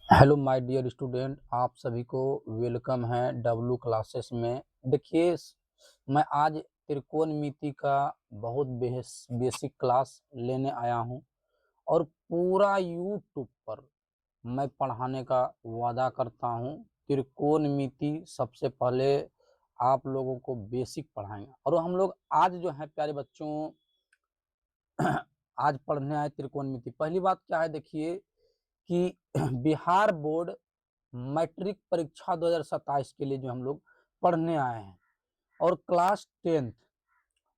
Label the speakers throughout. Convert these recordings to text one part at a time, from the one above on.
Speaker 1: Hello my dear student, आप सभी को वेलकम है डब्लू क्लासेस में। देखिए, मैं आज त्रिकोणमिति का बहुत बेसिक क्लास लेने आया हूं और पूरा यूट्यूब पर मैं पढ़ाने का वादा करता हूं। त्रिकोणमिति सबसे पहले आप लोगों को बेसिक पढ़ाएंगे और हम लोग आज जो है प्यारे बच्चों आज पढ़ने आए त्रिकोणमिति। पहली बात क्या है, देखिए कि बिहार बोर्ड मैट्रिक परीक्षा 2027 के लिए जो हम लोग पढ़ने आए हैं और क्लास 10th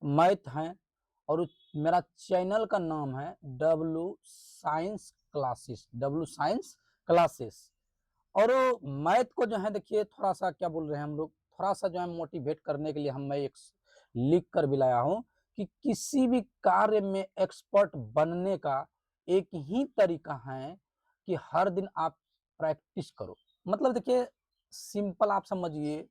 Speaker 1: मैथ है और मेरा चैनल का नाम है डब्लू साइंस क्लासेस। और मैथ को जो है देखिए थोड़ा सा क्या बोल रहे हैं हम लोग, थोड़ा सा जो है मोटिवेट करने के लिए मैं एक लिख कर भी लाया हूँ कि किसी भी कार्य में एक्सपर्ट बनने का एक ही तरीका है कि हर दिन आप प्रैक्टिस करो। मतलब देखिए, सिंपल आप समझिए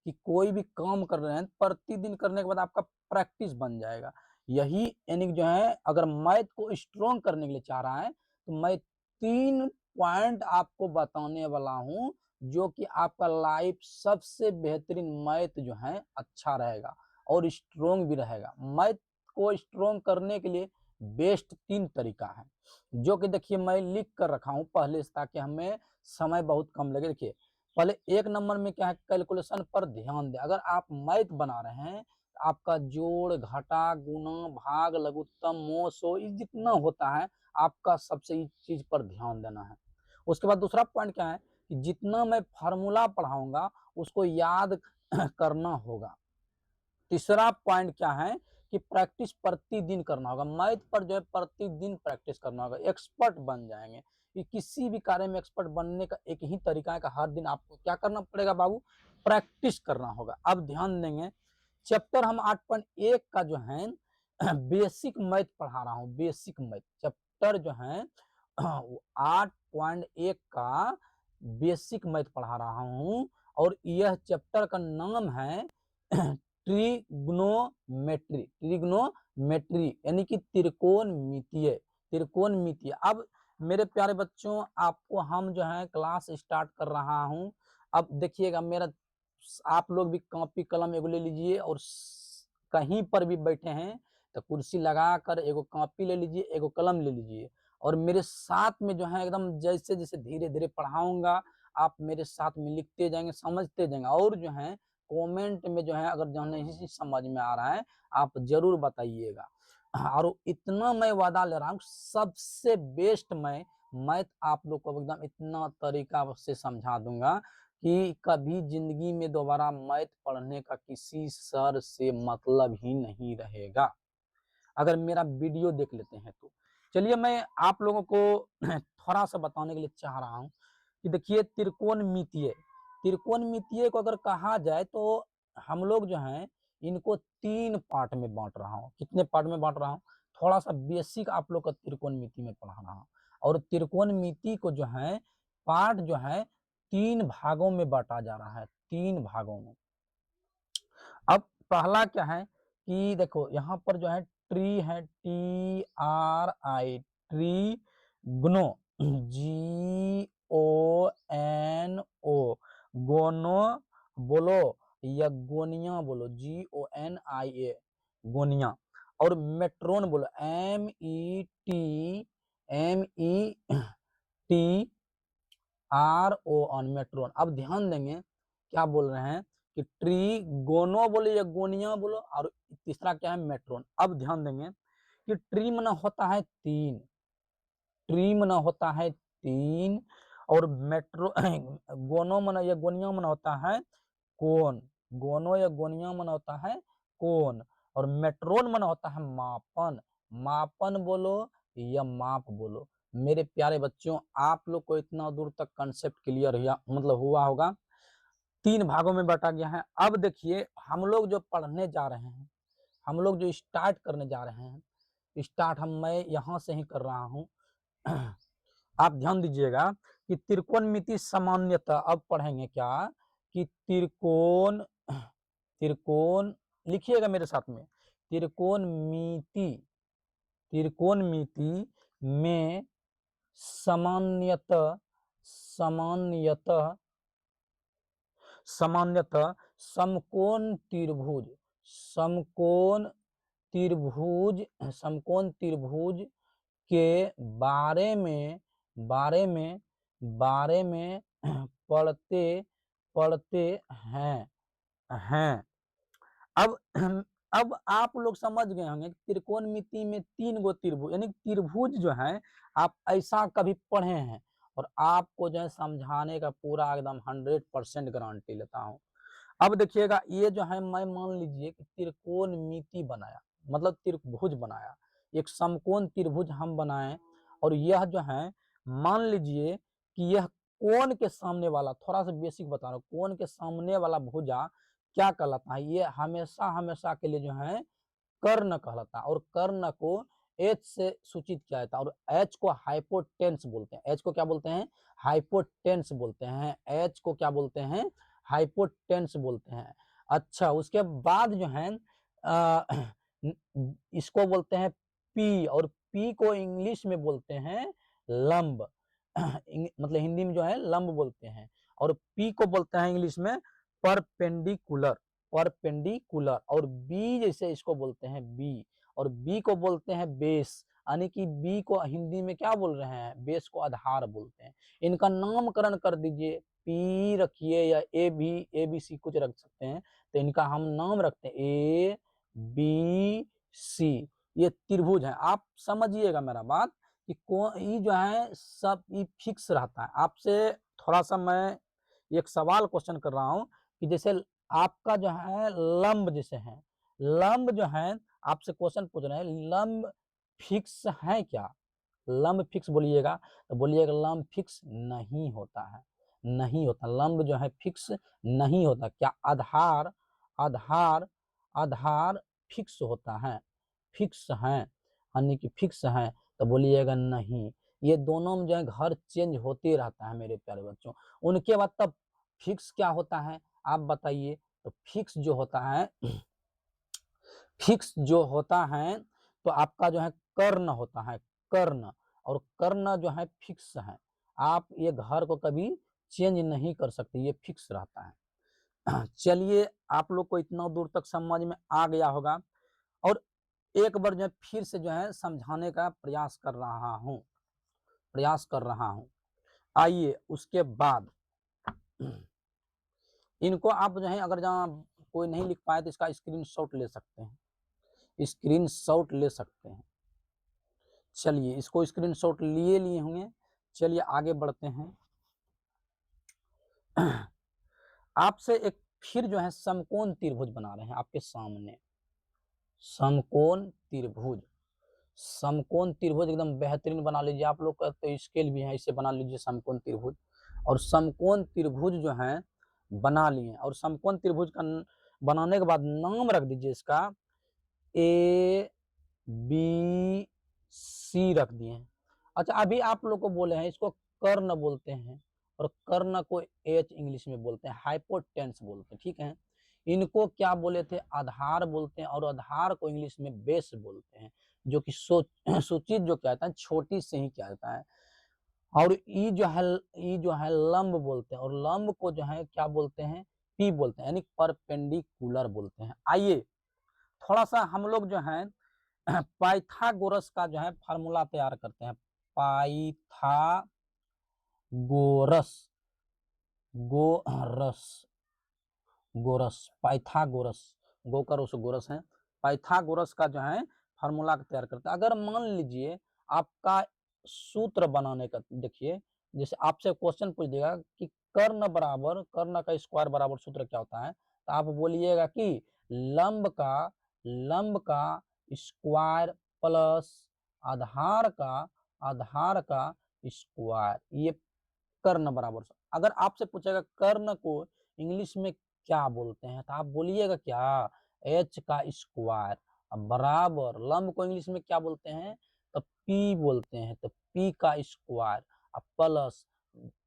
Speaker 1: कि कोई भी काम कर रहे हैं प्रतिदिन करने के बाद आपका प्रैक्टिस बन जाएगा। यही यानी जो है, अगर मैथ को स्ट्रॉन्ग करने के लिए चाह रहा है तो मैं 3 पॉइंट आपको बताने वाला हूं जो कि आपका लाइफ सबसे बेहतरीन मैथ जो है अच्छा रहेगा और स्ट्रॉन्ग भी रहेगा। मैथ को स्ट्रॉन्ग करने के लिए बेस्ट 3 तरीका है जो कि देखिए मैं लिख कर रखा हूं पहले से, ताकि हमें समय बहुत कम लगे। देखिए, पहले 1 नंबर में क्या है, कैलकुलेशन पर ध्यान दें। अगर आप मैथ बना रहे हैं, आपका जोड़ घटा गुणा भाग लघुत्तम मोह सो जितना होता है, आपका सबसे इस चीज पर ध्यान देना है। उसके बाद दूसरा पॉइंट क्या है कि जितना मैं फार्मूला पढ़ाऊंगा उसको याद करना होगा। तीसरा पॉइंट क्या है कि प्रैक्टिस प्रतिदिन करना होगा। मैथ पर जो है प्रतिदिन प्रैक्टिस करना होगा, एक्सपर्ट बन जाएंगे। कि किसी भी कार्य में एक्सपर्ट बनने का एक ही तरीका है कि हर दिन आपको क्या करना पड़ेगा बाबू, प्रैक्टिस करना होगा। अब ध्यान देंगे, चैप्टर हम 8.1 का जो है बेसिक मैथ पढ़ा रहा हूँ। बेसिक मैथ चैप्टर जो है 8.1 का बेसिक मैथ पढ़ा रहा हूँ और यह चैप्टर का नाम है ट्रिग्नोमेट्री यानी कि त्रिकोणमितीय। अब मेरे प्यारे बच्चों, आपको हम जो है क्लास स्टार्ट कर रहा हूं। अब देखिएगा मेरा, आप लोग भी कॉपी कलम एगो ले लीजिए और कहीं पर भी बैठे हैं तो कुर्सी लगा कर एगो कॉपी ले लीजिए, एगो कलम ले लीजिए और मेरे साथ में जो है एकदम जैसे जैसे धीरे धीरे पढ़ाऊंगा आप मेरे साथ में लिखते जाएंगे, समझते जाएंगे। और जो है कमेंट में जो है अगर जो नहीं समझ में आ रहा है आप जरूर बताइएगा। और इतना मैं वादा ले रहा हूँ, सबसे बेस्ट मैं मैथ आप लोग को एकदम इतना तरीका से समझा दूंगा कि कभी जिंदगी में दोबारा मैथ पढ़ने का किसी सर से मतलब ही नहीं रहेगा अगर मेरा वीडियो देख लेते हैं तो। चलिए, मैं आप लोगों को थोड़ा सा बताने के लिए चाह रहा हूँ कि देखिए, त्रिकोणमितीय को अगर कहा जाए तो हम लोग जो हैं इनको 3 पार्ट में बांट रहा हूँ। कितने पार्ट में बांट रहा हूँ, थोड़ा सा बेसिक आप लोग का त्रिकोणमिति में पढ़ा रहा हूँ। और त्रिकोणमिति को जो है पार्ट जो है 3 भागों में बांटा जा रहा है, 3 भागों में। अब पहला क्या है कि देखो यहाँ पर जो है ट्री है, TRI, ट्री ग्नो, GONO, गोनो बोलो या गोनिया बोलो, GONIA, गोनिया। और मेट्रोन बोलो, METRON, मेट्रोन। अब ध्यान देंगे क्या बोल रहे हैं कि ट्री गोनो बोले या गोनिया बोलो, और तीसरा क्या है, मेट्रोन। अब ध्यान देंगे कि ट्री मना होता है 3, ट्री मना होता है 3 और मेट्रो गोनो मना या गोनिया मना होता है कोन। गोनो या गोनिया मना होता है कोन। और मेट्रोन मना होता है मापन। मापन बोलो या माप बोलो। मेरे प्यारे बच्चों, आप लोग को इतना दूर तक कंसेप्ट क्लियर हुआ, मतलब हुआ होगा। 3 भागों में बांटा गया है। अब देखिए, हम लोग जो पढ़ने जा रहे हैं, हम लोग जो स्टार्ट करने जा रहे हैं, स्टार्ट मैं यहाँ से ही कर रहा हूँ। आप ध्यान दीजिएगा कि त्रिकोणमिति सामान्यतः, अब पढ़ेंगे क्या कि त्रिकोण, त्रिकोण लिखिएगा मेरे साथ में, त्रिकोणमिति, त्रिकोणमिति में सामान्यतः सामान्यतः सामान्यतः समकोण त्रिभुज समकोण त्रिभुज समकोण त्रिभुज के बारे में पढ़ते पढ़ते हैं। अब अब आप लोग समझ गए होंगे त्रिकोणमिति में 3 गो त्रिभुज, यानी त्रिभुज जो है आप ऐसा कभी पढ़े हैं, और आपको जो है समझाने का पूरा एकदम 100% गारंटी लेता हूँ। अब देखिएगा, ये जो है मैं मान लीजिए कि त्रिकोणमिति बनाया, मतलब त्रिभुज बनाया, एक समकोण त्रिभुज हम बनाए, और यह जो है मान लीजिए कि यह कोण के सामने वाला, थोड़ा सा बेसिक बता रहा हूँ, कोण के सामने वाला भुजा क्या कहलाता है, ये हमेशा हमेशा के लिए जो है कर्ण कहलाता है, और कर्ण को एच से सूचित किया जाता है, और एच को हाइपोटेन्स बोलते हैं। एच को क्या बोलते हैं? हाइपोटेन्स बोलते हैं। एच को क्या बोलते हैं? हाइपोटेन्स बोलते हैं। अच्छा, उसके बाद जो है इसको बोलते हैं पी, और पी को इंग्लिश में बोलते हैं लंब मतलब हिंदी में जो है लंब बोलते हैं, और पी को बोलते हैं इंग्लिश में परपेंडिकुलर परपेंडिकुलर, और बी जैसे इसको बोलते हैं बी, और बी को बोलते हैं बेस, यानी कि बी को हिंदी में क्या बोल रहे हैं? बेस को आधार बोलते हैं। इनका नामकरण कर दीजिए, पी रखिए या ए बी सी कुछ रख सकते हैं, तो इनका हम नाम रखते हैं ए बी सी। ये त्रिभुज है। आप समझिएगा मेरा बात कि ये जो है सब ये फिक्स रहता है। आपसे थोड़ा सा मैं एक सवाल क्वेश्चन कर रहा हूँ कि जैसे आपका जो है लंब जैसे है, लंब जो है आपसे क्वेश्चन पूछ रहे हैं, लंब फिक्स है क्या? लंब फिक्स बोलिएगा, तो बोलिएगा लंब फिक्स नहीं होता है, नहीं होता। लंब जो है फिक्स नहीं होता। क्या आधार आधार आधार फिक्स होता है? फिक्स है, यानी कि फिक्स है, तो बोलिएगा नहीं। ये दोनों में जो है घर चेंज होते रहता है मेरे प्यारे बच्चों। उनके बाद तब फिक्स क्या होता है आप बताइए? तो फिक्स जो होता है फिक्स जो होता है तो आपका जो है कर्ण होता है, कर्ण, और कर्ण जो है फिक्स है। आप ये घर को कभी चेंज नहीं कर सकते, ये फिक्स रहता है। चलिए, आप लोग को इतना दूर तक समझ में आ गया होगा, और एक बार जो है फिर से जो है समझाने का प्रयास कर रहा हूँ। आइए, उसके बाद इनको आप जो है अगर जहाँ कोई नहीं लिख पाए तो इसका स्क्रीनशॉट ले सकते हैं, स्क्रीनशॉट ले सकते हैं। चलिए, इसको स्क्रीनशॉट लिए होंगे। चलिए आगे बढ़ते हैं। आपसे एक फिर जो है समकोण त्रिभुज बना रहे हैं आपके सामने, समकोण त्रिभुज। समकोण त्रिभुज एकदम बेहतरीन बना लीजिए। आप लोग का तो स्केल भी है, इसे बना लीजिए समकोण त्रिभुज। और समकोण त्रिभुज जो है बना लिए, और समकोण त्रिभुज का बनाने के बाद नाम रख दीजिए इसका ए बी सी रख दिए। अच्छा, अभी आप लोग को बोले हैं इसको कर्ण बोलते हैं, और कर्ण को एच इंग्लिश में बोलते हैं, हाइपोटेन्स बोलते हैं, ठीक है। इनको क्या बोले थे? आधार बोलते हैं, और आधार को इंग्लिश में बेस बोलते हैं, जो कि सूचित जो कहता है छोटी से ही क्या होता है। और ई जो है लंब बोलते हैं, और लंब को जो है क्या बोलते हैं? पी बोलते हैं, यानी परपेंडिकुलर बोलते हैं। आइए थोड़ा सा हम लोग जो है पाइथागोरस का जो है फार्मूला तैयार करते हैं। पाइथागोरस गोरस गोरस पाइथागोरस, गोकरस गोरस है। पाइथागोरस का जो है फार्मूला तैयार करते हैं। अगर मान लीजिए आपका सूत्र बनाने का, देखिए जैसे आपसे क्वेश्चन पूछ देगा कि कर्ण का स्क्वायर बराबर सूत्र क्या होता है, तो आप बोलिएगा कि लंब का स्क्वायर प्लस आधार का स्क्वायर, ये कर्ण बराबर। अगर आपसे पूछेगा कर्ण को इंग्लिश में क्या बोलते हैं, तो आप बोलिएगा क्या? एच का स्क्वायर बराबर लंब को इंग्लिश में क्या बोलते हैं? तो पी बोलते हैं, तो पी का स्क्वायर प्लस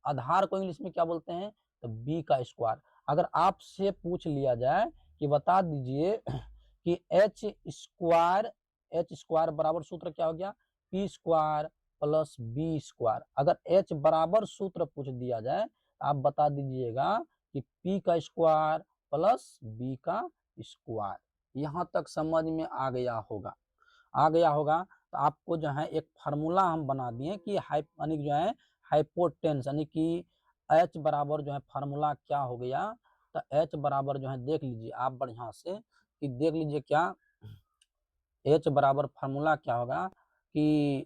Speaker 1: आधार को इंग्लिश में क्या बोलते हैं? तो बी का स्क्वायर। अगर आपसे पूछ लिया जाए कि बता दीजिए कि एच स्क्वायर बराबर सूत्र क्या हो गया? P square plus b square. अगर एच बराबर सूत्र पूछ दिया जाए तो आप बता दीजिएगा कि पी का स्क्वायर प्लस बी का स्क्वायर। यहाँ तक समझ में आ गया होगा, आ गया होगा। तो आपको जो है एक फार्मूला हम बना दिए कि यानी जो है हाइपोटेंस, यानी कि एच बराबर जो है फार्मूला क्या हो गया। तो एच बराबर जो है देख लीजिए आप बढ़िया से कि देख लीजिए क्या एच बराबर फार्मूला क्या होगा कि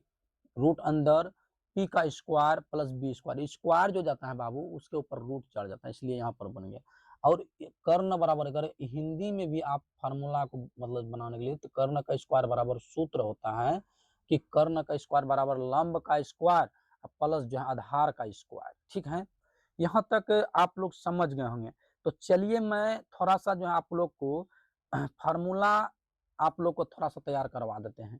Speaker 1: रूट अंदर पी का square plus b square. Square जो जाता है बाबू उसके ऊपर रूट चढ़ जाता है, इसलिए यहाँ पर बन गया। और कर्ण बराबर, अगर हिंदी में भी आप फार्मूला को मतलब बनाने के लिए, तो कर्ण का स्क्वायर बराबर सूत्र होता है कि कर्ण का स्क्वायर बराबर लंब का स्क्वायर प्लस जो है आधार का स्क्वायर। ठीक है, यहाँ तक आप लोग समझ गए होंगे। तो चलिए मैं थोड़ा सा जो है आप लोग को फार्मूला आप लोग को थोड़ा सा तैयार करवा देते हैं।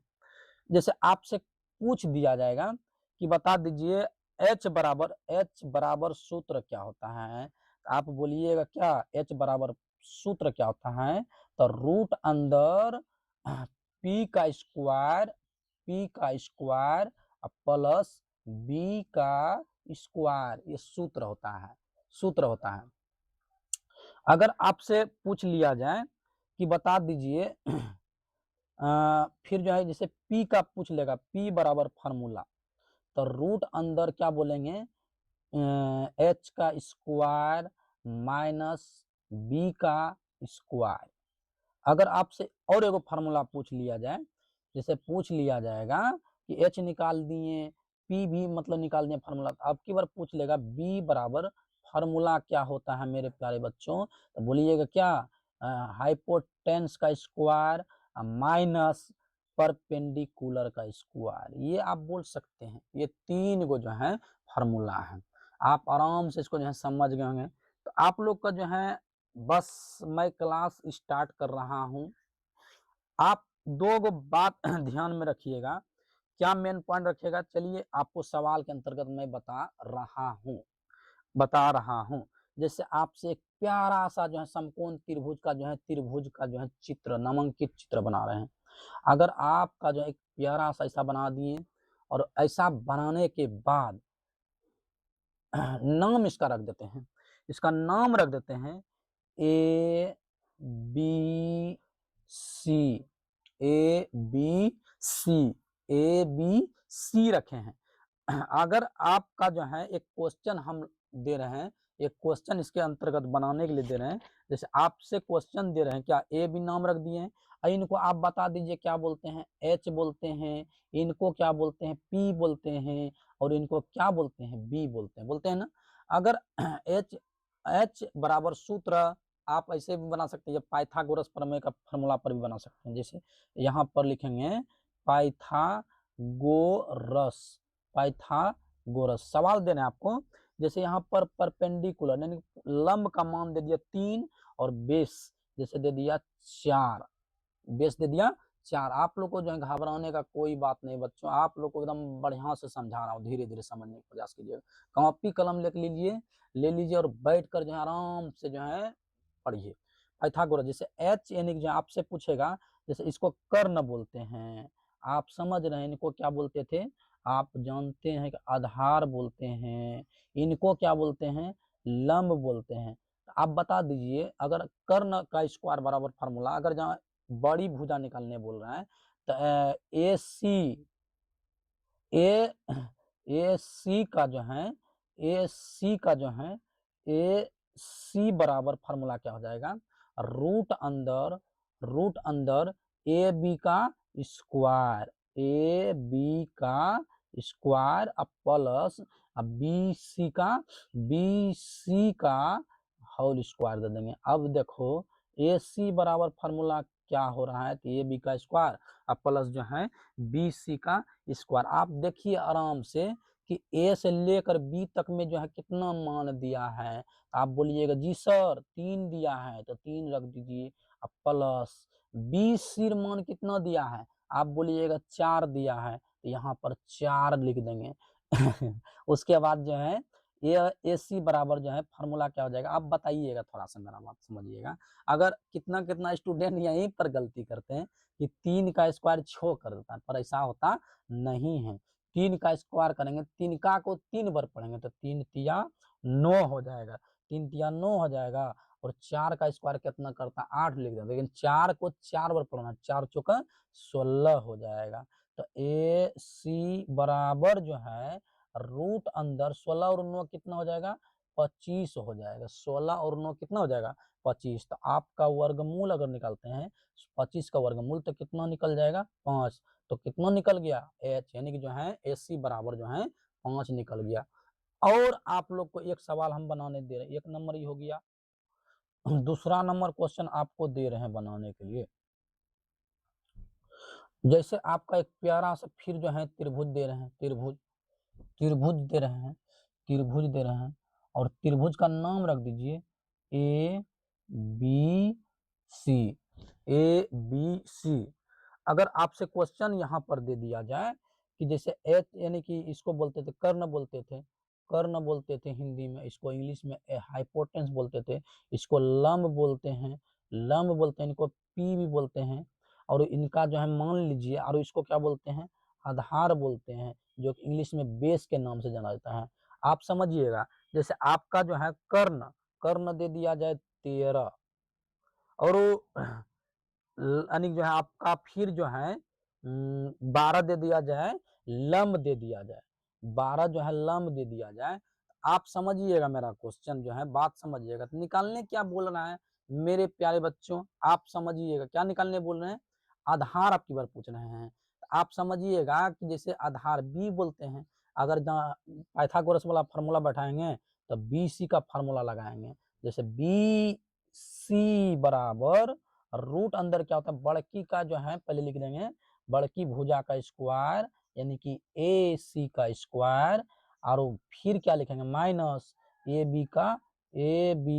Speaker 1: जैसे आपसे पूछ दिया जाएगा कि बता दीजिए एच बराबर सूत्र क्या होता है, तो आप बोलिएगा क्या एच बराबर सूत्र क्या होता है। तो रूट अंदर पी का स्क्वायर प्लस बी का स्क्वायर, ये सूत्र होता है, सूत्र होता है। अगर आपसे पूछ लिया जाए कि बता दीजिए फिर जो है जैसे P का पूछ लेगा, P बराबर फार्मूला, तो रूट अंदर क्या बोलेंगे एच का स्क्वायर माइनस बी का स्क्वायर। अगर आपसे और एगो फार्मूला पूछ लिया जाए, जैसे पूछ लिया जाएगा कि एच निकाल दिए, पी भी मतलब निकाल दिए फार्मूला, तो अब की बार पूछ लेगा बी बराबर फार्मूला क्या होता है मेरे प्यारे बच्चों। तो बोलिएगा क्या हाइपोटेंस का स्क्वायर माइनस परपेंडिकुलर का स्क्वायर, ये आप बोल सकते हैं। ये तीन गो जो है फार्मूला है, आप आराम से इसको जो है समझ गए होंगे। तो आप लोग का जो है बस मैं क्लास स्टार्ट कर रहा हूं। आप दो गो बात ध्यान में रखिएगा। क्या मेन पॉइंट रखिएगा, चलिए आपको सवाल के अंतर्गत मैं बता रहा हूँ। जैसे आपसे एक प्यारा सा जो है समकोण त्रिभुज का जो है चित्र, नामांकित चित्र बना रहे हैं। अगर आपका जो एक प्यारा सा ऐसा बना दिए और ऐसा बनाने के बाद नाम इसका रख देते हैं, इसका नाम रख देते हैं a b c, a b c, a b c रखे हैं। अगर आपका जो है एक क्वेश्चन हम दे रहे हैं, एक क्वेश्चन इसके अंतर्गत बनाने के लिए दे रहे हैं, जैसे आपसे क्वेश्चन दे रहे हैं क्या ए बी नाम रख दिए हैं, इनको आप बता दीजिए क्या बोलते हैं, एच बोलते हैं, इनको क्या बोलते हैं, पी बोलते हैं, और इनको क्या बोलते हैं, बी बोलते हैं ना। अगर एच एच बराबर सूत्र आप ऐसे भी बना सकते हैं, पाइथागोरस प्रमेय का फॉर्मूला पर भी बना सकते हैं। जैसे यहाँ पर लिखेंगे पाइथागोरस सवाल दे रहे हैं आपको। जैसे यहाँ पर परपेंडिकुलर यानी लंब का मान दे दिया 3 और बेस जैसे दे दिया 4, बेस दे दिया 4। आप लोग को जो है घबराने का कोई बात नहीं बच्चों, आप लोग को एकदम बढ़िया से समझा रहा हूँ, धीरे धीरे समझने का प्रयास कीजिएगा। कॉपी कलम ले लीजिए और बैठ कर जो है आराम से जो है पढ़िए। पाइथागोरस जैसे एच यानी जो आपसे पूछेगा, जैसे इसको कर्ण बोलते हैं, आप समझ रहे हैं, इनको क्या बोलते थे, आप जानते हैं कि आधार बोलते हैं, इनको क्या बोलते हैं, लंब बोलते हैं। आप बता दीजिए अगर कर्ण का स्क्वायर बराबर फार्मूला, अगर जहाँ बड़ी भुजा निकालने बोल रहा है, तो ए सी ए ए सी का जो है ए सी का जो है ए सी बराबर फार्मूला क्या हो जाएगा, रूट अंदर ए बी का स्क्वायर, ए बी का स्क्वायर प्लस बी सी का होल स्क्वायर दे देंगे। अब देखो ए सी बराबर फार्मूला क्या हो रहा है, तो ए बी का स्क्वायर प्लस जो है बी सी का स्क्वायर। आप देखिए आराम से कि ए से लेकर बी तक में जो है कितना मान दिया है। आप बोलिएगा जी सर 3 दिया है, तो 3 रख दीजिए, प्लस बी सी मान कितना दिया है, आप बोलिएगा 4 दिया है, तो यहाँ पर 4 लिख देंगे। उसके बाद जो है ए सी बराबर जो है फार्मूला क्या हो जाएगा, आप बताइएगा, थोड़ा सा मेरा बात समझिएगा। अगर कितना कितना स्टूडेंट यहीं पर गलती करते हैं कि 3 का स्क्वायर 6 कर देता है, पर ऐसा होता नहीं है। 3 का स्क्वायर करेंगे, 3 का को 3 बार पढ़ेंगे तो 3 तिया 9 हो जाएगा, 3 तिया 9 हो जाएगा। और 4 का स्क्वायर कितना करता है 8 लिख देते, लेकिन 4 को 4 बार पढ़ना, 4 चौका 16 हो जाएगा। तो ए सी बराबर जो है रूट अंदर 16 और 9 कितना हो जाएगा 25 हो जाएगा। 16 और 9 कितना हो जाएगा 25। तो आपका वर्गमूल अगर निकालते हैं 25 का वर्गमूल तो कितना निकल जाएगा 5। तो कितना निकल गया एच, यानी कि जो है ए सी बराबर जो है 5 निकल गया। और आप लोग को एक सवाल हम बनाने दे रहे हैं, 1 नंबर ही हो गया। दूसरा नंबर क्वेश्चन आपको दे रहे हैं बनाने के लिए। जैसे आपका एक प्यारा सा फिर जो है त्रिभुज दे रहे हैं, त्रिभुज दे रहे हैं, त्रिभुज दे रहे हैं, और त्रिभुज का नाम रख दीजिए ए बी सी, ए बी सी। अगर आपसे क्वेश्चन यहाँ पर दे दिया जाए कि जैसे एच, यानी कि इसको बोलते थे कर्ण बोलते थे, कर्ण बोलते थे हिंदी में, इसको इंग्लिश में हाइपोटेंस बोलते थे, इसको लंब बोलते हैं, लंब बोलते हैं, इनको पी भी बोलते हैं, और इनका जो है मान लीजिए, और इसको क्या बोलते हैं आधार बोलते हैं, जो कि इंग्लिश में बेस के नाम से जाना जाता है। आप समझिएगा, जैसे आपका जो है कर्ण, कर्ण दे दिया जाए 13, और यानी जो है आपका फिर जो है 12 दे दिया जाए, लंब दे दिया जाए, 12 जो है लंब दे दिया जाए। आप समझिएगा मेरा क्वेश्चन जो है, बात समझिएगा। तो निकालने क्या बोल रहा है मेरे प्यारे बच्चों, आप समझिएगा क्या निकालने बोल रहे हैं, आधार आपकी बार पूछ रहे हैं। आप समझिएगा कि जैसे आधार बी बोलते हैं, अगर पाइथागोरस वाला फार्मूला बैठाएंगे तो बी सी का फार्मूला लगाएंगे। जैसे बी सी बराबर रूट अंदर क्या होता है बड़की का जो है पहले लिख देंगे, बड़की भुजा का स्क्वायर यानी कि ए सी का स्क्वायर, और फिर क्या लिखेंगे माइनस ए बी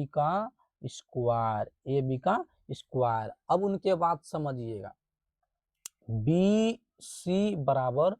Speaker 1: का स्क्वायर, ए बी का स्क्वायर। अब उनके बाद समझिएगा बी सी बराबर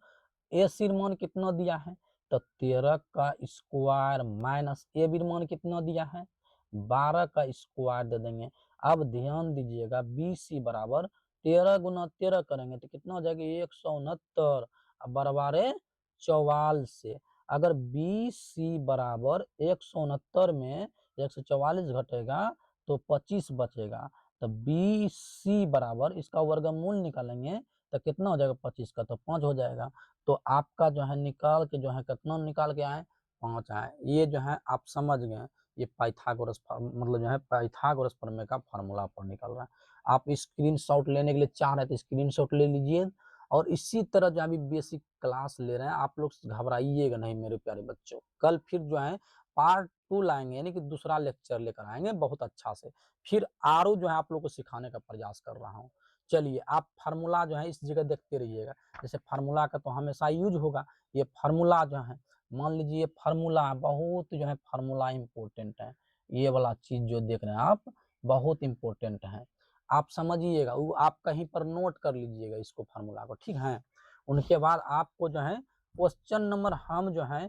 Speaker 1: ए सी मान कितना दिया है तो 13 का स्क्वायर माइनस ए बी मान कितना दिया है 12 का स्क्वायर दे देंगे। अब ध्यान दीजिएगा बी सी बराबर 13 गुना 13 करेंगे तो कितना हो जाएगा 169, बराबर 44 से। अगर बी सी बराबर 169 में 144 घटेगा तो 25 बचेगा, तो बी सी बराबर इसका वर्गमूल निकालेंगे तो कितना हो जाएगा 25 का तो 5 हो जाएगा। तो आपका जो है निकाल के जो है कितना निकाल के आए 5 आए। ये जो है आप समझ गए, ये पाइथागोरस मतलब जो है पाइथागोरस प्रमेय का फार्मूला पर निकल रहा है। आप स्क्रीनशॉट लेने के लिए चाह रहे थे स्क्रीनशॉट ले लीजिए, और इसी तरह जो अभी बेसिक क्लास ले रहे हैं आप लोग घबराइएगा नहीं मेरे प्यारे बच्चों। कल फिर जो है पार्ट 2 लाएंगे, यानी कि दूसरा लेक्चर लेकर आएंगे बहुत अच्छा से, फिर आरो जो है आप लोग को सिखाने का प्रयास कर रहा हूँ। चलिए आप फार्मूला जो है इस जगह देखते रहिएगा, जैसे फार्मूला का तो हमेशा यूज होगा। ये फार्मूला जो है मान लीजिए ये फार्मूला बहुत जो है फार्मूला इंपॉर्टेंट है, ये वाला चीज जो देख रहे हैं आप बहुत इंपॉर्टेंट है, आप समझिएगा। वो आप कहीं पर नोट कर लीजिएगा इसको फार्मूला को, ठीक है। उनके बाद आपको जो है क्वेश्चन नंबर हम जो है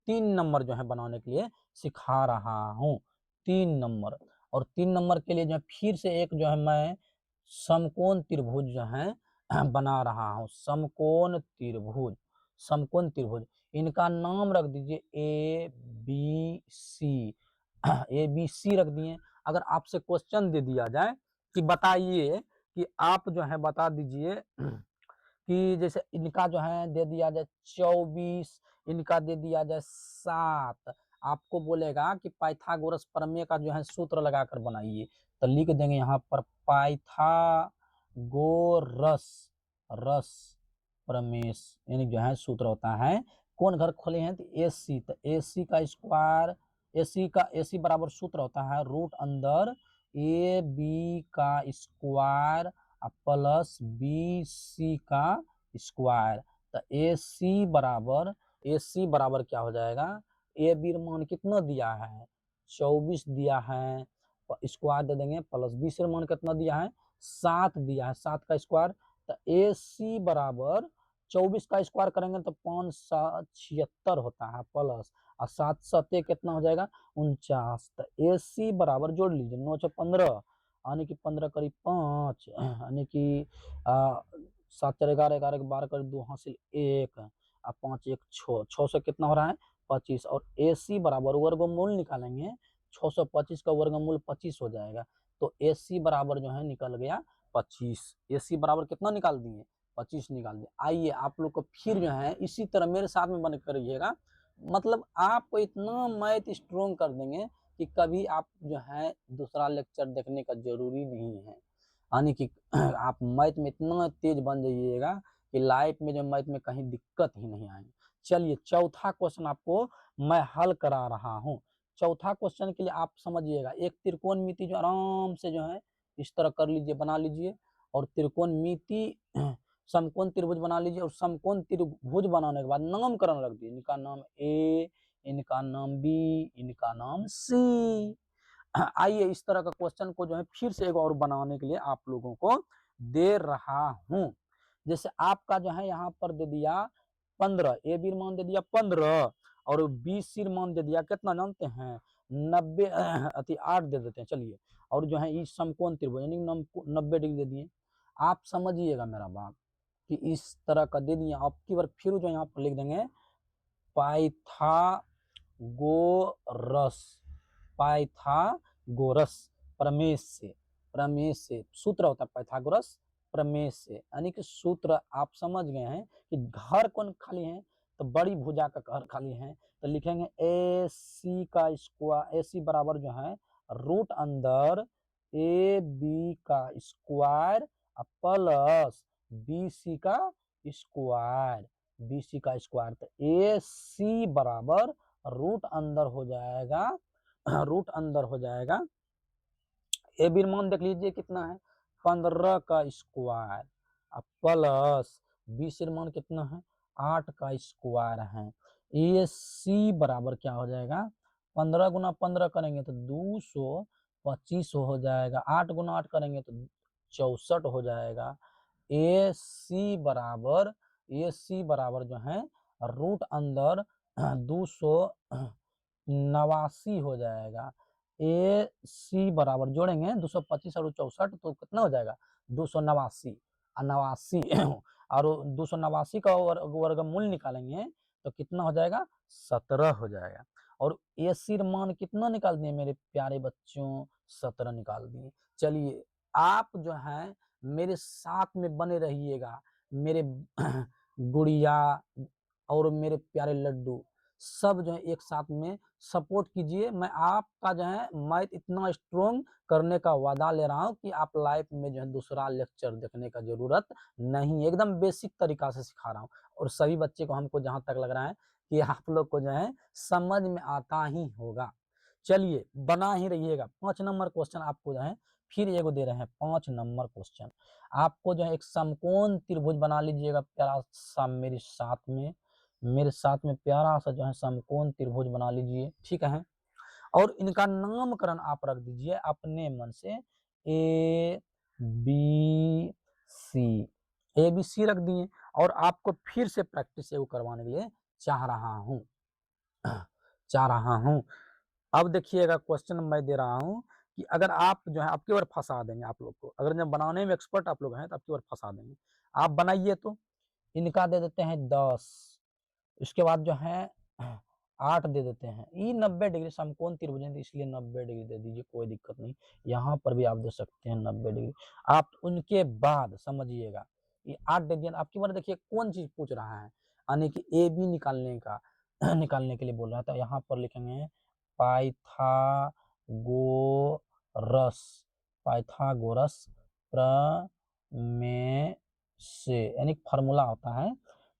Speaker 1: 3 नंबर जो है बनाने के लिए सिखा रहा हूँ, 3 नंबर। और 3 नंबर के लिए जो है फिर से एक जो है मैं समकोण त्रिभुज जो है बना रहा हूँ, समकोण त्रिभुज, समकोण त्रिभुज। इनका नाम रख दीजिए ए बी सी, ए बी सी रख दिए। अगर आपसे क्वेश्चन दे दिया जाए कि बताइए कि आप जो है बता दीजिए कि जैसे इनका जो है दे दिया जाए 24, इनका दे दिया जाए 7, आपको बोलेगा कि पाइथागोरस प्रमेय का जो है सूत्र लगाकर बनाइए, तो लिख देंगे यहाँ पर पाइथागोरस रस प्रमेय, यानी जो है सूत्र होता है। कौन घर खोले हैं तो ए सी, तो ए सी का स्क्वायर, ए सी बराबर सूत्र होता है रूट अंदर ए बी का स्क्वायर प्लस बी सी का स्क्वायर। तो ए सी बराबर क्या हो जाएगा, ए बी मान कितना दिया है 24 दिया है, स्क्वायर दे देंगे, प्लस बी सी मान कितना दिया है 7 दिया है, 7 का स्क्वायर। तो ए सी बराबर 24 का स्क्वायर करेंगे तो 576 होता है, प्लस और 7 सत्ते कितना हो जाएगा 49। तो ए सी बराबर जोड़ लीजिए 9 से 15 यानी कि 15 करीब 5 यानी कि 7 4 11 11 के 12 करीब 2 हासिल 1 अब 5 1 6, 6 से कितना हो रहा है 25, और AC बराबर वर्गमूल निकालेंगे, 625 का वर्गमूल 25 हो जाएगा, तो AC बराबर जो है निकल गया 25। AC बराबर कितना निकाल दिए 25 निकाल दिए। आइए आप लोग को फिर जो है इसी तरह मेरे साथ में बन कर रहिएगा, मतलब आपको इतना मैथ स्ट्रॉन्ग कर देंगे कि कभी आप जो है दूसरा लेक्चर देखने का जरूरी नहीं है, यानी कि आप मैथ में इतना तेज बन जाइएगा कि लाइफ में जो मैथ में कहीं दिक्कत ही नहीं आएगी। चलिए चौथा क्वेश्चन आपको मैं हल करा रहा हूँ। चौथा क्वेश्चन के लिए आप समझिएगा, एक त्रिकोणमिति जो आराम से जो है इस तरह कर लीजिए, बना लीजिए, और त्रिकोणमिति समकोण त्रिभुज बना लीजिए, और समकोण त्रिभुज बनाने के बाद नामकरण रख दीजिए, इनका नाम ए, इनका नाम बी, इनका नाम सी। आइए इस तरह का क्वेश्चन को जो है फिर से एक और बनाने के लिए आप लोगों को दे रहा हूं। जैसे आपका जो है यहाँ पर दे दिया 15, ए बी मान दे दिया 15, और बी सी मान दे दिया कितना जानते हैं 90, 8 दे देते हैं। चलिए, और जो है इस समकोण त्रिभुज यानी 90 डिग्री दे दिए। आप समझिएगा मेरा बात कि इस तरह का दे दिया, अब की बार फिर जो यहाँ पर लिख देंगे पाइथागोरस, पाइथागोरस प्रमेय से, प्रमेय से सूत्र होता है पाइथागोरस प्रमेय से, यानी कि सूत्र आप समझ गए हैं कि घर कौन खाली है तो बड़ी भुजा का घर खाली है, तो लिखेंगे ए सी का स्क्वायर, ए सी बराबर जो है रूट अंदर ए बी का स्क्वायर प्लस बी सी का स्क्वायर, बी सी का स्क्वायर, तो ए सी बराबर रूट अंदर हो जाएगा, रूट अंदर हो जाएगा, ए बी मान देख लीजिए कितना है 15 का स्क्वायर प्लस बी सी मान कितना है 8 का स्क्वायर है। ए सी बराबर क्या हो जाएगा 15 गुना 15 करेंगे तो 225 हो जाएगा, 8 गुना 8 करेंगे तो 64 हो जाएगा। ए सी बराबर, ए सी बराबर जो है रूट अंदर 289 हो जाएगा। ए सी बराबर जोड़ेंगे 225 और 64 तो कितना हो जाएगा 289, 89 और 289 का वर्गमूल निकालेंगे तो कितना हो जाएगा 17 हो जाएगा। और ए सी मान कितना निकाल दिए मेरे प्यारे बच्चों 17 निकाल दिए। चलिए आप जो है मेरे साथ में बने रहिएगा, मेरे गुड़िया और मेरे प्यारे लड्डू सब जो है एक साथ में सपोर्ट कीजिए। मैं आपका जो है मैथ इतना स्ट्रॉन्ग करने का वादा ले रहा हूँ कि आप लाइफ में जो है दूसरा लेक्चर देखने का जरूरत नहीं, एकदम बेसिक तरीका से सिखा रहा हूँ, और सभी बच्चे को हमको जहां तक लग रहा है कि आप लोग को जो है समझ में आता ही होगा। चलिए बना ही रहिएगा। 5 नंबर क्वेश्चन आपको जो है फिर एगो दे रहे हैं, 5 नंबर क्वेश्चन आपको जो है एक समकोण त्रिभुज बना लीजिएगा प्यारा सा, मेरे साथ में, मेरे साथ में प्यारा सा जो है समकोण त्रिभुज बना लीजिए, ठीक है। और इनका नामकरण आप रख दीजिए अपने मन से ए बी सी, ए बी सी रख दिए, और आपको फिर से प्रैक्टिस एगो करवाने के लिए चाह रहा हूँ, चाह रहा हूँ। अब देखिएगा क्वेश्चन मैं दे रहा हूँ कि अगर आप जो है आपकी बार फंसा देंगे आप लोग को, अगर जब बनाने में एक्सपर्ट आप लोग हैं तो आपकी बार फंसा देंगे। आप बनाइए तो इनका दे देते हैं 10, इसके बाद जो है 8 दे देते हैं, ये 90 डिग्री समकोण त्रिभुज है इसलिए 90 डिग्री दे दीजिए, कोई दिक्कत नहीं। यहाँ पर भी आप दे सकते हैं 90 डिग्री। आप उनके बाद समझिएगा ये 8 दे दिया, आपकी बार देखिए कौन चीज पूछ रहा है, यानी कि ए बी निकालने का निकालने के लिए बोल रहा था। यहाँ पर लिखेंगे पाइथागोरस, पाइथागोरस प्रमेय से, यानी फार्मूला होता है।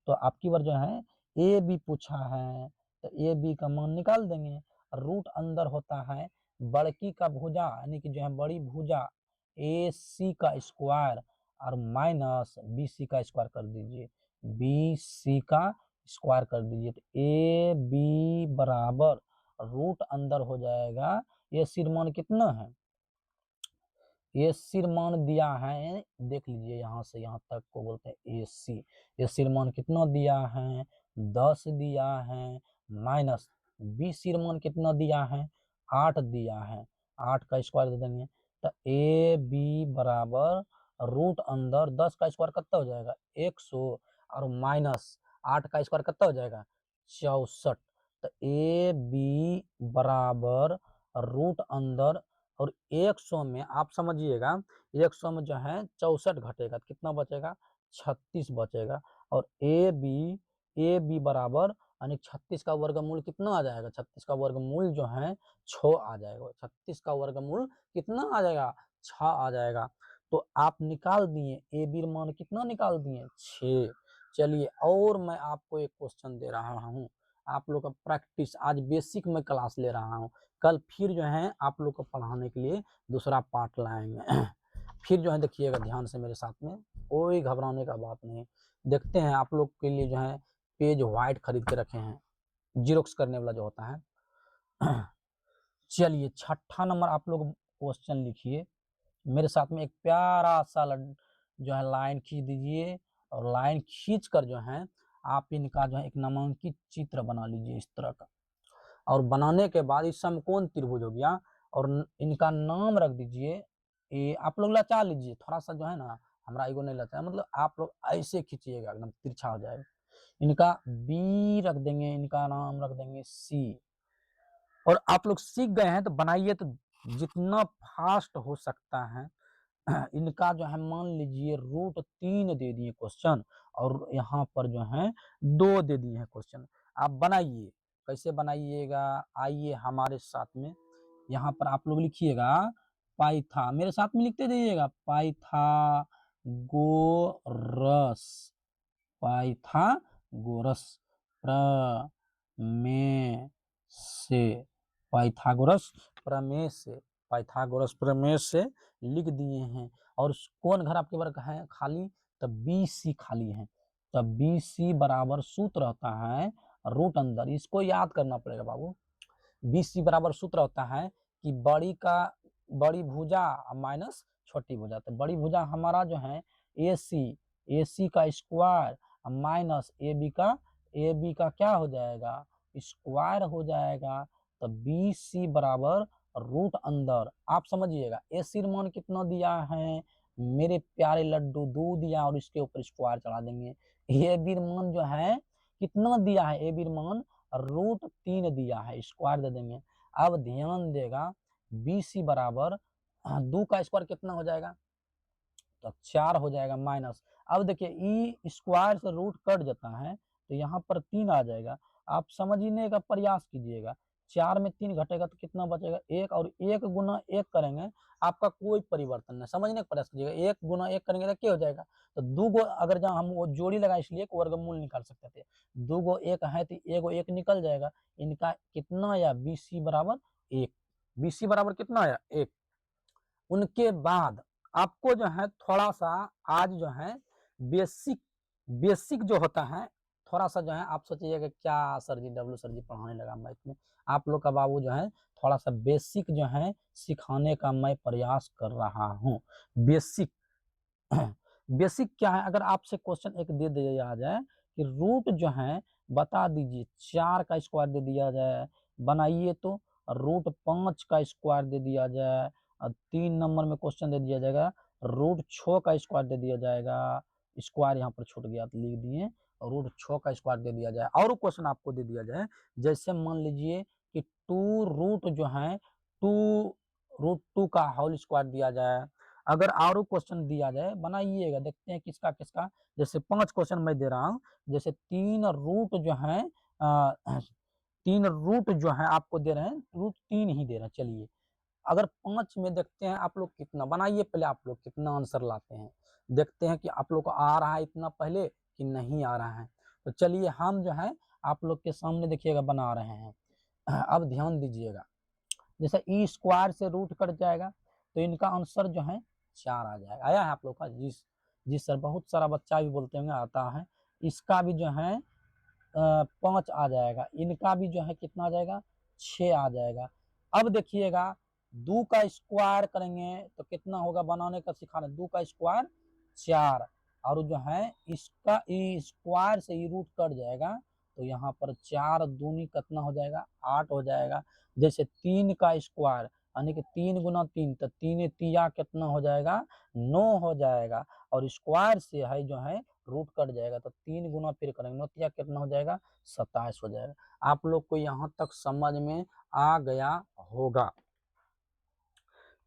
Speaker 1: तो आपकी बार जो है ए बी पूछा है तो ए बी का मान निकाल देंगे, रूट अंदर होता है बड़की का भुजा यानी कि जो है बड़ी भुजा ए सी का स्क्वायर और माइनस बी सी का स्क्वायर कर दीजिए, बी सी का स्क्वायर कर दीजिए, तो ए बी बराबर रूट अंदर हो जाएगा, ये सिर मान कितना है, ये सिर मान दिया है देख लीजिए यहाँ से यहाँ तक को बोलते हैं ए सी, ये सिर मान कितना दिया है 10 दिया है, माइनस बी सिर मान कितना दिया है 8 दिया है, 8 का स्क्वायर दे देंगे, तो ए बी बराबर रूट अंदर 10 का स्क्वायर कितना हो जाएगा 100 और माइनस 8 का स्क्वायर कितना हो जाएगा 64। तो ए बी बराबर रूट अंदर और 100 में आप समझिएगा 100 में जो है 64 घटेगा तो कितना बचेगा 36 बचेगा। और ए बी बराबर यानी 36 का वर्गमूल कितना आ जाएगा 36 का वर्गमूल जो है 6 आ जाएगा। 36 का वर्गमूल कितना आ जाएगा 6 आ जाएगा। तो आप निकाल दिए ए बी मान कितना निकाल दिए 6। चलिए और मैं आपको एक क्वेश्चन दे रहा हूँ, आप लोग का प्रैक्टिस आज बेसिक में क्लास ले रहा हूँ, कल फिर जो है आप लोग को पढ़ाने के लिए दूसरा पार्ट लाएंगे। फिर जो है देखिएगा ध्यान से मेरे साथ में, कोई घबराने का बात नहीं। देखते हैं आप लोग के लिए जो है पेज व्हाइट खरीद के रखे हैं, जीरोक्स करने वाला जो होता है। चलिए 6ठा नंबर आप लोग क्वेश्चन लिखिए, मेरे साथ में एक प्यारा सा जो है लाइन खींच दीजिए और लाइन खींच कर जो है आप इनका जो है एक नामांकित चित्र बना लीजिए इस तरह का। और बनाने के बाद इस समकोण त्रिभुज हो गया और इनका नाम रख दीजिए ए। आप लोग लचा लीजिए थोड़ा सा जो है ना, हमारा ईगो नहीं लचा है, मतलब आप लोग ऐसे खींचिएगा एकदम तिरछा हो जाएगा। इनका बी रख देंगे, इनका नाम रख देंगे सी। और आप लोग सीख गए हैं तो बनाइए तो जितना फास्ट हो सकता है। इनका जो है मान लीजिए √3 दे दिए क्वेश्चन और यहाँ पर जो है 2 दे दिए हैं क्वेश्चन। आप बनाइए, कैसे बनाइएगा आइए हमारे साथ में। यहाँ पर आप लोग लिखिएगा पाइथा, मेरे साथ में लिखते जाइएगा पाइथागोरस, पाइथागोरस प्रमेय से, पाइथागोरस प्रमेय से, पाइथागोरस प्रमेय से लिख दिए हैं। और कौन घर आपके वर्ग है खाली, तब बी सी खाली है। तब बी सी बराबर सूत्र होता है रूट अंदर, इसको याद करना पड़ेगा बाबू। बी सी बराबर सूत्र होता है कि बड़ी भुजा माइनस छोटी भुजा। तो बड़ी भुजा हमारा जो है ए सी का स्क्वायर माइनस ए बी का क्या हो जाएगा स्क्वायर हो जाएगा। तो बी सी बराबर रूट अंदर, आप समझिएगा ए सी मान कितना दिया है मेरे प्यारे लड्डू 2 दिया और इसके ऊपर स्क्वायर चढ़ा देंगे। ए बी मान जो है कितना दिया है, ए बी मान √3 दिया है, स्क्वायर दे देंगे। अब ध्यान देगा बी सी बराबर 2 का स्क्वायर कितना हो जाएगा तो 4 हो जाएगा माइनस। अब देखिए ई स्क्वायर से रूट कट जाता है तो यहाँ पर 3 आ जाएगा। आप समझने का प्रयास कीजिएगा, 4 में 3 घटेगा तो कितना बचेगा 1, और 1 गुना 1 करेंगे आपका कोई परिवर्तन नहीं, समझने का प्रयास कीजिएगा। 1 गुना 1 करेंगे तो क्या हो जाएगा, तो 2 गो अगर जहाँ हम वो जोड़ी लगा इसलिए वर्गमूल निकाल सकते थे, 2 गो 1 है तो 1 गो 1 निकल जाएगा। इनका कितना आया बी सी बराबर 1, बी सी बराबर कितना आया 1। उनके बाद आपको जो है थोड़ा सा आज जो है बेसिक बेसिक जो होता है थोड़ा सा जो है, आप सोचिएगा क्या सर जी डब्लू सर जी पढ़ाने लगा मैथ में, आप लोग का बाबू जो है थोड़ा सा बेसिक जो है सिखाने का मैं प्रयास कर रहा हूँ। बेसिक बेसिक क्या है, अगर आपसे क्वेश्चन एक दे दिया जाए कि रूट जो है बता दीजिए 4 का स्क्वायर दे दिया जाए बनाइए, तो √5 का स्क्वायर दे दिया जाए, 3 नंबर में क्वेश्चन दे दिया जाएगा √6 का स्क्वायर दे दिया जाएगा, स्क्वायर यहाँ पर छूट गया तो लिख दिए, √6 का स्क्वायर दे दिया जाए। और क्वेश्चन आपको दे दिया जाए जैसे मान लीजिए कि 2 रूट जो है 2 √2 का होल स्क्वायर दिया जाए। अगर और क्वेश्चन दिया जाए बनाइएगा, देखते हैं किसका किसका। जैसे 5 क्वेश्चन मैं दे रहा हूँ, जैसे 3 रूट जो है 3 रूट जो है आपको दे रहे हैं √3 ही दे रहे हैं। चलिए अगर 5 में देखते हैं आप लोग कितना बनाइए, पहले आप लोग कितना आंसर लाते हैं, देखते हैं कि आप लोग को आ रहा है इतना पहले कि नहीं आ रहा है। तो चलिए हम जो है आप लोग के सामने देखिएगा बना रहे हैं। अब ध्यान दीजिएगा, जैसे ई स्क्वायर से रूट कट जाएगा तो इनका आंसर जो है 4 आ जाएगा। आया है आप लोग का जी? जी सर, बहुत सारा बच्चा भी बोलते होंगे आता है। इसका भी जो है 5 आ जाएगा, इनका भी जो है कितना आ जाएगा 6 आ जाएगा। अब देखिएगा 2 का स्क्वायर करेंगे तो कितना होगा, बनाने का सिखा रहे, 2 का स्क्वायर 4, और जो है इसका स्क्वायर से ही रूट कट जाएगा तो यहाँ पर 4 दूनी कितना हो जाएगा 8 हो जाएगा। जैसे 3 का स्क्वायर यानी कि 3 गुना 3 तो 3 तिया कितना हो जाएगा 9 हो जाएगा, और स्क्वायर से है जो है रूट कट जाएगा तो 3 गुना फिर करेंगे, नोतिया कितना हो जाएगा 27 हो जाएगा। आप लोग को यहाँ तक समझ में आ गया होगा।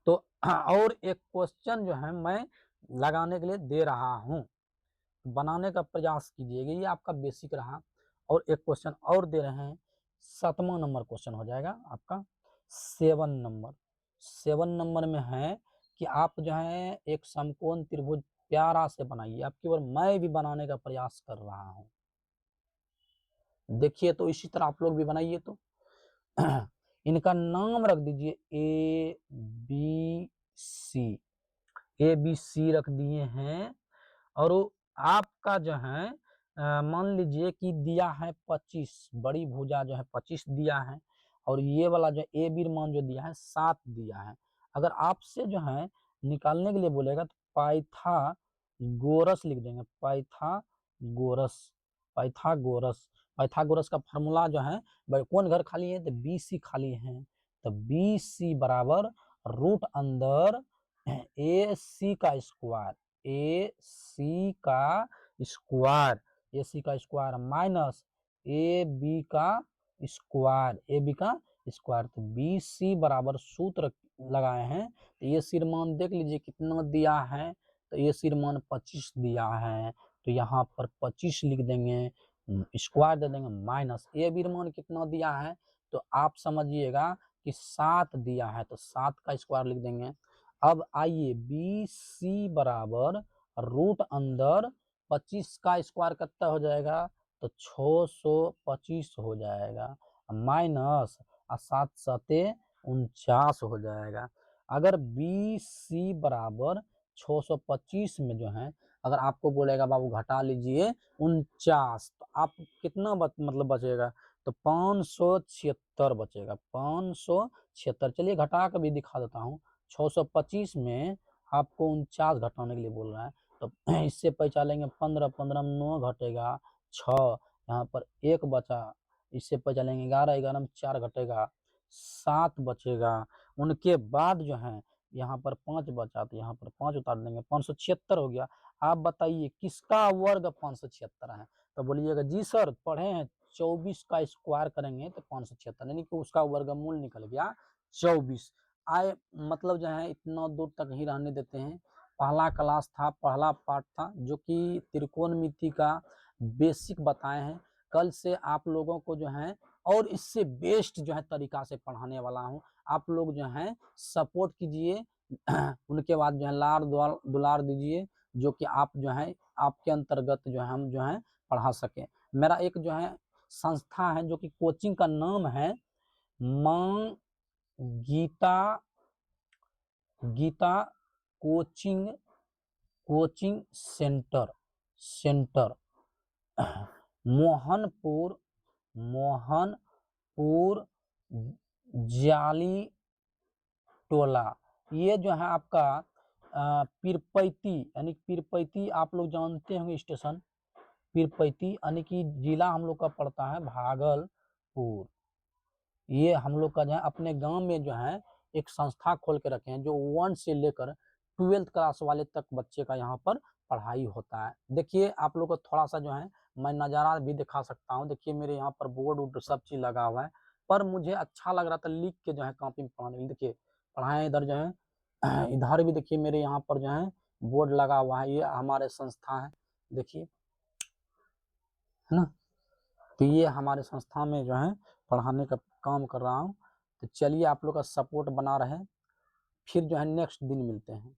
Speaker 1: तो और एक क्वेश्चन जो है मैं लगाने के लिए दे रहा हूँ, बनाने का प्रयास कीजिएगा, ये आपका बेसिक रहा। और एक क्वेश्चन और दे रहे हैं, 7वां नंबर क्वेश्चन हो जाएगा आपका 7 नंबर में है कि आप जो है एक समकोण त्रिभुज प्यारा से बनाइए। आपकी बार मैं भी बनाने का प्रयास कर रहा हूँ, देखिए तो इसी तरह आप लोग भी बनाइए। तो इनका नाम रख दीजिए ए बी सी रख दिए हैं। और आपका जो है मान लीजिए कि दिया है 25, बड़ी भुजा जो है 25 दिया है, और ये वाला जो ए बी मान जो दिया है 7 दिया है। अगर आपसे जो है निकालने के लिए बोलेगा तो पाइथागोरस लिख देंगे, पाइथागोरस का फार्मूला जो है, कौन घर खाली है तो बी सी खाली है, तो बी सी बराबर रूट अंदर ए सी का स्क्वायर, ए सी का स्क्वायर माइनस ए बी का स्क्वायर। तो बी सी बराबर सूत्र लगाए हैं, तो ये सिर मान देख लीजिए कितना दिया है, तो ये सिर मान 25 दिया है, तो यहाँ पर 25 लिख देंगे, स्क्वायर दे देंगे माइनस ए बी मान कितना दिया है, तो आप समझिएगा कि 7 दिया है, तो 7 का स्क्वायर लिख देंगे। अब आइए बी सी बराबर रूट अंदर 25 का स्क्वायर कितना हो जाएगा, तो 625 हो जाएगा, माइनस 7 सते 49 हो जाएगा। अगर बी सी बराबर 625 में जो है, अगर आपको बोलेगा बाबू घटा लीजिए 49, तो आप कितना मतलब बचेगा, तो 576 बचेगा, 576। चलिए घटा कर भी दिखा देता हूँ। 625 में आपको 49 घटाने के लिए बोल रहा है, तो इससे पहचानेंगे 15, 15 में 9 घटेगा 6, यहाँ पर 1 बचा, इससे पहचानेंगे 11, 11 में 4 घटेगा 7 बचेगा। उनके बाद जो है यहाँ पर 5 बचा, तो यहाँ पर 5 उतार देंगे, 576 हो गया। आप बताइए किसका वर्ग 576 है, तो बोलिएगा जी सर पढ़े हैं 24 का स्क्वायर करेंगे तो 576, यानी कि उसका वर्गमूल निकल गया 24। आए मतलब जो है इतना दूर तक ही रहने देते हैं। पहला क्लास था, पहला पार्ट था जो कि त्रिकोणमिति का बेसिक बताए हैं। कल से आप लोगों को जो है और इससे बेस्ट जो है तरीका से पढ़ाने वाला हूँ, आप लोग जो है सपोर्ट कीजिए। उनके बाद जो है लाड़ दुलार दीजिए, जो कि आप जो है आपके अंतर्गत जो है हम जो है पढ़ा सके। मेरा एक जो है संस्था है जो कि कोचिंग का नाम है मां गीता कोचिंग सेंटर मोहनपुर जाली टोला। ये जो है आपका पीरपैती, यानी पीरपैती आप लोग जानते होंगे स्टेशन पीरपैती, यानी कि जिला हम लोग का पड़ता है भागलपुर। ये हम लोग का जो है अपने गांव में जो है एक संस्था खोल के रखे हैं, जो 1 से लेकर 12th क्लास वाले तक बच्चे का यहाँ पर पढ़ाई होता है। देखिए आप लोग को थोड़ा सा जो है मैं नज़ारा भी दिखा सकता हूँ। देखिए मेरे यहाँ पर बोर्ड वोर्ड सब चीज़ लगा हुआ है, पर मुझे अच्छा लग रहा था लिख के जो है कॉपी में पढ़ाने के लिए। देखिए पढ़ाएं इधर जो है, इधर भी देखिए मेरे यहाँ पर जो है बोर्ड लगा हुआ है, ये हमारे संस्था है, देखिए है ना। तो ये हमारे संस्था में जो है पढ़ाने का काम कर रहा हूँ। तो चलिए आप लोग का सपोर्ट बना रहे, फिर जो है नेक्स्ट दिन मिलते हैं।